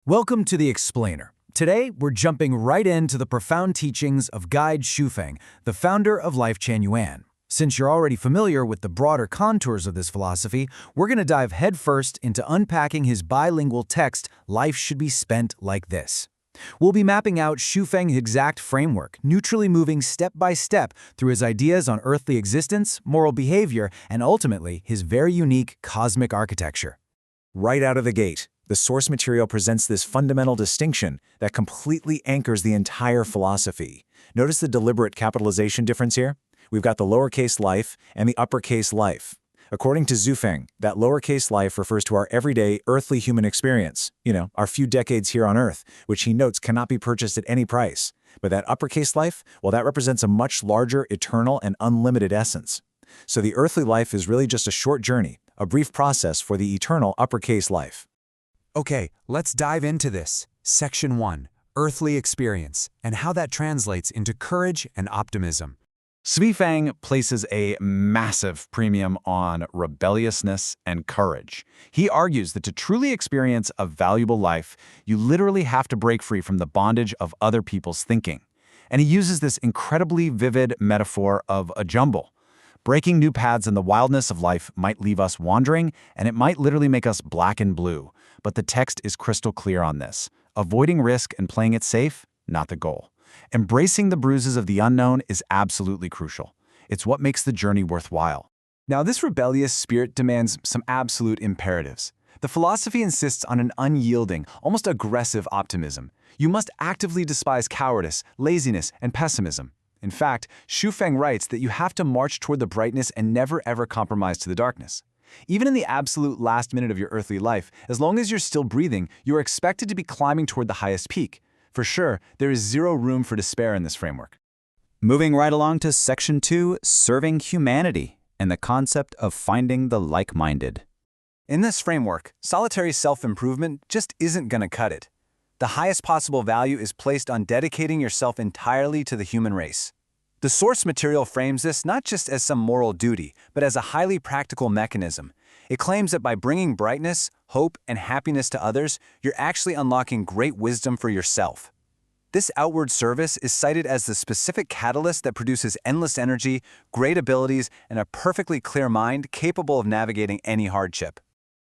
Welcome to The Explainer. Today, we're jumping right into the profound teachings of Guide Xufeng, the founder of Life Chan Yuan. Since you're already familiar with the broader contours of this philosophy, we're going to dive headfirst into unpacking his bilingual text, Life Should Be Spent Like This. We'll be mapping out Xufeng's exact framework, neutrally moving step by step through his ideas on earthly existence, moral behavior, and ultimately, his very unique cosmic architecture. Right out of the gate, the source material presents this fundamental distinction that completely anchors the entire philosophy. Notice the deliberate capitalization difference here? We've got the lowercase life and the uppercase life. According to Xufeng, that lowercase life refers to our everyday earthly human experience, our few decades here on Earth, which he notes cannot be purchased at any price. But that uppercase life, well, that represents a much larger, eternal, and unlimited essence. So the earthly life is really just a short journey, a brief process for the eternal uppercase life. Okay, let's dive into this. Section 1, Earthly Experience, and how that translates into courage and optimism. Xufeng places a massive premium on rebelliousness and courage. He argues that to truly experience a valuable life, you literally have to break free from the bondage of other people's thinking. And he uses this incredibly vivid metaphor of a jumble. Breaking new paths in the wildness of life might leave us wandering, and it might literally make us black and blue. But the text is crystal clear on this. Avoiding risk and playing it safe, not the goal. Embracing the bruises of the unknown is absolutely crucial. It's what makes the journey worthwhile. Now, this rebellious spirit demands some absolute imperatives. The philosophy insists on an unyielding, almost aggressive optimism. You must actively despise cowardice, laziness, and pessimism. In fact, Xufeng writes that you have to march toward the brightness and never ever compromise to the darkness. Even in the absolute last minute of your earthly life, as long as you're still breathing, you are expected to be climbing toward the highest peak. For sure, there is zero room for despair in this framework. Moving right along to Section 2, Serving Humanity, and the concept of finding the like-minded. In this framework, solitary self-improvement just isn't going to cut it. The highest possible value is placed on dedicating yourself entirely to the human race. The source material frames this not just as some moral duty, but as a highly practical mechanism. It claims that by bringing brightness, hope, and happiness to others, you're actually unlocking great wisdom for yourself. This outward service is cited as the specific catalyst that produces endless energy, great abilities, and a perfectly clear mind capable of navigating any hardship.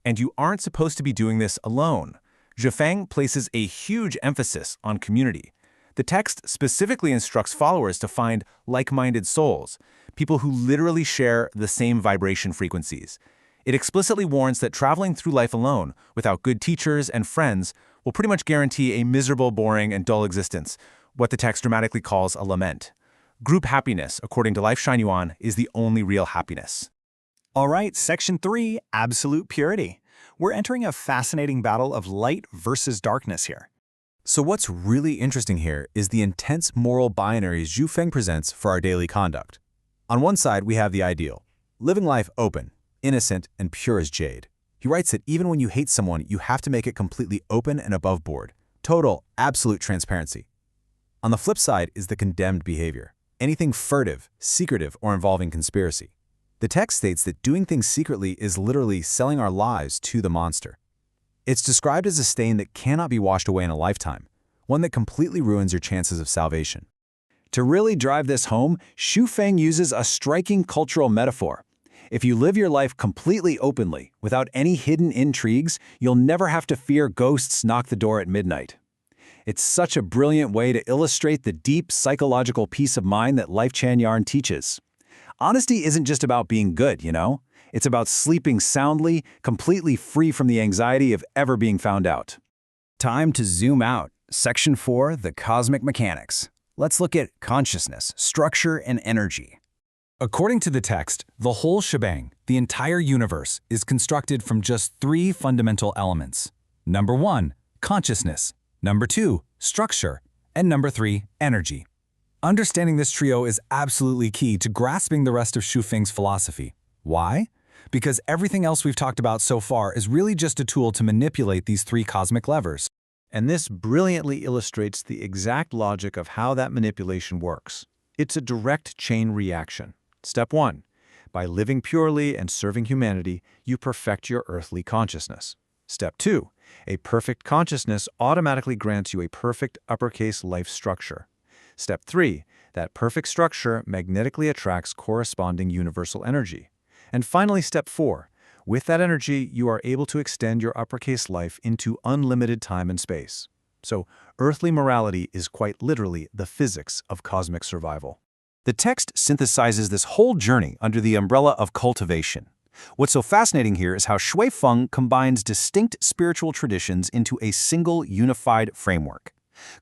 And you aren't supposed to be doing this alone. Xufeng places a huge emphasis on community. The text specifically instructs followers to find like-minded souls, people who literally share the same vibration frequencies. It explicitly warns that traveling through life alone, without good teachers and friends, will pretty much guarantee a miserable, boring, and dull existence, what the text dramatically calls a lament. Group happiness, according to Life Chan Yuan, is the only real happiness. All right, Section 3, Absolute Purity. We're entering a fascinating battle of light versus darkness here. So what's really interesting here is the intense moral binaries Xufeng presents for our daily conduct. On one side, we have the ideal, living life open, innocent, and pure as jade. He writes that even when you hate someone, you have to make it completely open and above board. Total, absolute transparency. On the flip side is the condemned behavior. Anything furtive, secretive, or involving conspiracy. The text states that doing things secretly is literally selling our lives to the monster. It's described as a stain that cannot be washed away in a lifetime, one that completely ruins your chances of salvation. To really drive this home, Xufeng uses a striking cultural metaphor. If you live your life completely openly, without any hidden intrigues, you'll never have to fear ghosts knock the door at midnight. It's such a brilliant way to illustrate the deep psychological peace of mind that Life Chan Yuan teaches. Honesty isn't just about being good, It's about sleeping soundly, completely free from the anxiety of ever being found out. Time to zoom out. Section 4, the cosmic mechanics. Let's look at consciousness, structure, and energy. According to the text, the whole shebang, the entire universe, is constructed from just 3 fundamental elements. Number 1, consciousness. Number 2, structure. And number 3, energy. Understanding this trio is absolutely key to grasping the rest of Xufeng's philosophy. Why? Because everything else we've talked about so far is really just a tool to manipulate these 3 cosmic levers. And this brilliantly illustrates the exact logic of how that manipulation works. It's a direct chain reaction. Step 1. By living purely and serving humanity, you perfect your earthly consciousness. Step 2. A perfect consciousness automatically grants you a perfect uppercase life structure. Step 3. That perfect structure magnetically attracts corresponding universal energy. And finally, step 4. With that energy, you are able to extend your uppercase life into unlimited time and space. So, earthly morality is quite literally the physics of cosmic survival. The text synthesizes this whole journey under the umbrella of cultivation. What's so fascinating here is how Shui Feng combines distinct spiritual traditions into a single unified framework.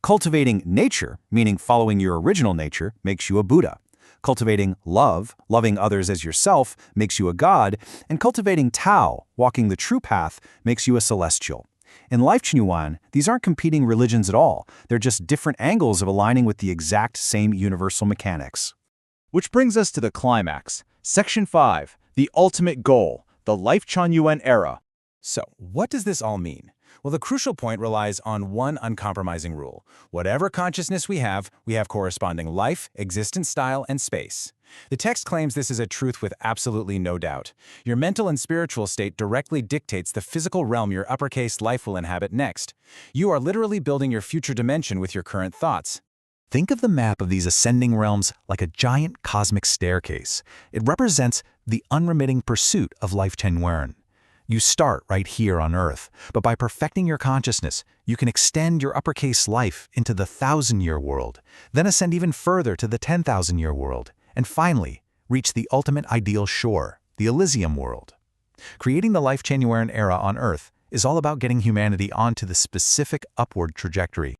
Cultivating nature, meaning following your original nature, makes you a Buddha. Cultivating love, loving others as yourself, makes you a god. And cultivating Tao, walking the true path, makes you a celestial. In Life Yuan, these aren't competing religions at all. They're just different angles of aligning with the exact same universal mechanics. Which brings us to the climax. Section 5, the ultimate goal, the Life Yuan era. So, what does this all mean? Well, the crucial point relies on one uncompromising rule. Whatever consciousness we have corresponding life, existence style, and space. The text claims this is a truth with absolutely no doubt. Your mental and spiritual state directly dictates the physical realm your uppercase life will inhabit next. You are literally building your future dimension with your current thoughts. Think of the map of these ascending realms like a giant cosmic staircase. It represents the unremitting pursuit of Life Yuan. You start right here on Earth, but by perfecting your consciousness, you can extend your uppercase life into the 1,000-year world, then ascend even further to the 10,000-year world, and finally, reach the ultimate ideal shore, the Elysium world. Creating the Life Yuan era on Earth is all about getting humanity onto the specific upward trajectory.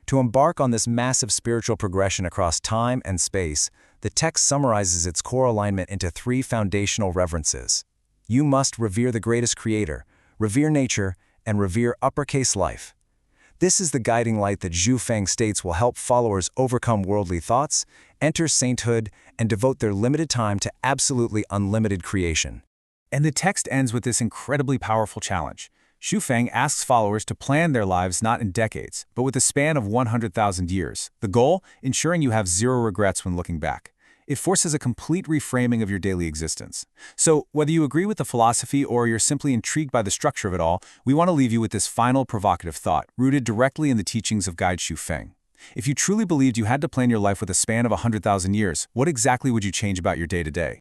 To embark on this massive spiritual progression across time and space, the text summarizes its core alignment into 3 foundational reverences. You must revere the greatest creator, revere nature, and revere uppercase life. This is the guiding light that Zhu Feng states will help followers overcome worldly thoughts, enter sainthood, and devote their limited time to absolutely unlimited creation. And the text ends with this incredibly powerful challenge. Zhu Feng asks followers to plan their lives not in decades, but with a span of 100,000 years. The goal? Ensuring you have zero regrets when looking back. It forces a complete reframing of your daily existence. So, whether you agree with the philosophy or you're simply intrigued by the structure of it all, we want to leave you with this final provocative thought, rooted directly in the teachings of Guide Zhu Feng. If you truly believed you had to plan your life with a span of 100,000 years, what exactly would you change about your day-to-day?